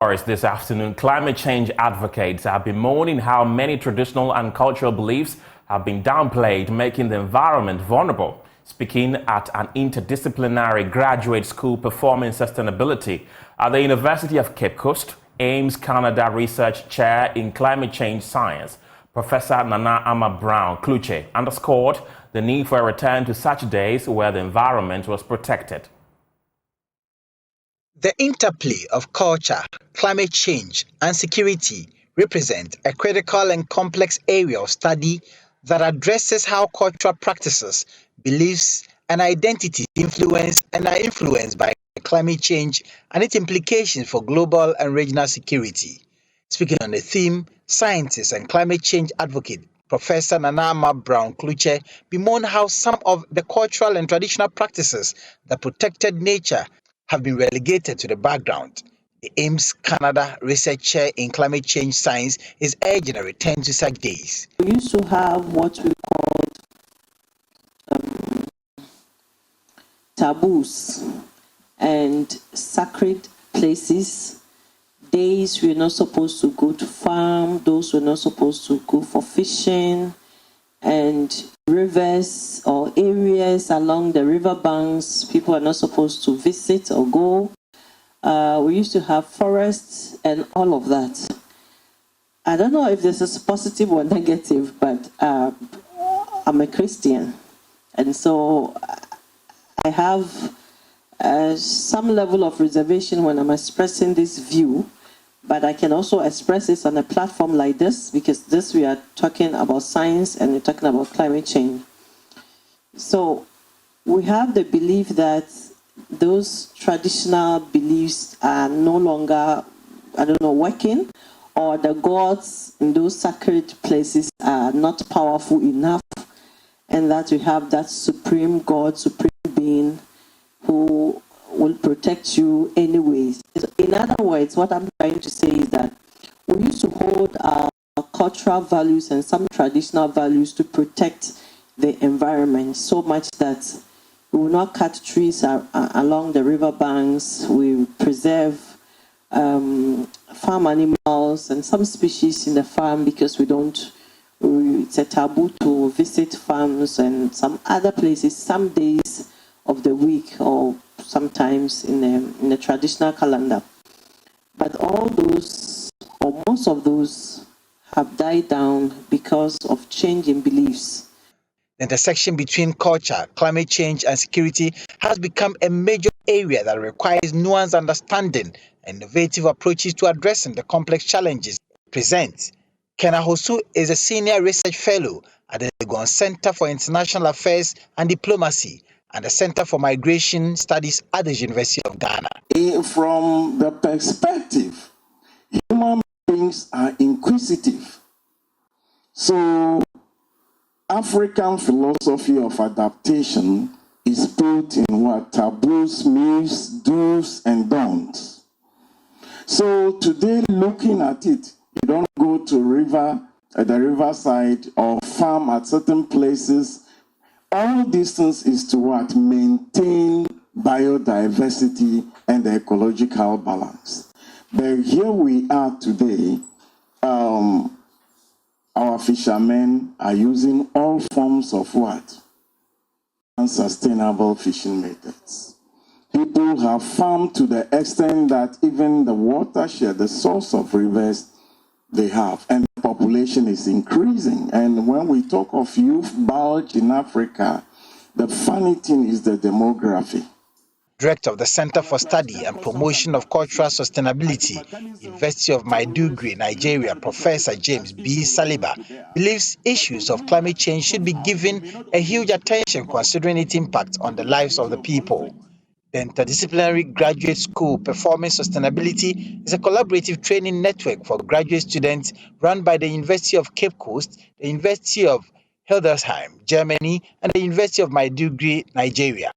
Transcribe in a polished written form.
This afternoon, climate change advocates have been mourning how many traditional and cultural beliefs have been downplayed, making the environment vulnerable. Speaking at an interdisciplinary graduate school performing sustainability at the University of Cape Coast, Ames Canada Research Chair in Climate Change Science, Professor Nana Ama Brown Kluche, underscored the need for a return to such days where the environment was protected. The interplay of culture, climate change, and security represent a critical and complex area of study that addresses how cultural practices, beliefs, and identities influence and are influenced by climate change and its implications for global and regional security. Speaking on the theme, scientist and climate change advocate Professor Nana Brown Kluche bemoaned how some of the cultural and traditional practices that protected nature have been relegated to the background. The Ames Canada Research Chair in Climate Change Science is urging a return to such days. We used to have what we called taboos and sacred places. Days we're not supposed to go to farm, those we're not supposed to go for fishing, and rivers or areas along the river banks people are not supposed to visit or go. We used to have forests and all of that. I don't know if this is positive or negative, but I'm a Christian, and so I have some level of reservation when I'm expressing this view, but I can also express this on a platform like this, because this we are talking about science and we're talking about climate change. So we have the belief that those traditional beliefs are no longer, working, or the gods in those sacred places are not powerful enough, and that we have that supreme God, supreme being, who will protect you anyways. In other words, what I'm trying to say is that we used to hold our cultural values and some traditional values to protect the environment so much that we will not cut trees along the river banks. We preserve farm animals and some species in the farm because it's a taboo to visit farms and some other places some days of the week or sometimes in the traditional calendar. But all those, or most of those, have died down because of change in beliefs. The intersection between culture, climate change, and security has become a major area that requires nuanced understanding and innovative approaches to addressing the complex challenges it presents. Kenna Hosu is a senior research fellow at the Legon Center for International Affairs and Diplomacy and the Center for Migration Studies at the University of Ghana. From the perspective, human beings are inquisitive. So African philosophy of adaptation is built in what? Taboos, myths, do's, and don'ts. So today, looking at it, you don't go to the riverside or farm at certain places. All distance is to what? Maintain biodiversity and the ecological balance. But here we are today, our fishermen are using all forms of what? Unsustainable fishing methods. People have farmed to the extent that even the watershed, the source of rivers, they have, and the population is increasing. And when we talk of youth bulge in Africa, the funny thing is the demography. Director of the Center for Study and Promotion of Cultural Sustainability, University of Maiduguri, Nigeria, Professor James B. Saliba, believes issues of climate change should be given a huge attention considering its impact on the lives of the people. The Interdisciplinary Graduate School Performing Sustainability is a collaborative training network for graduate students run by the University of Cape Coast, the University of Hildesheim, Germany, and the University of Maiduguri, Nigeria.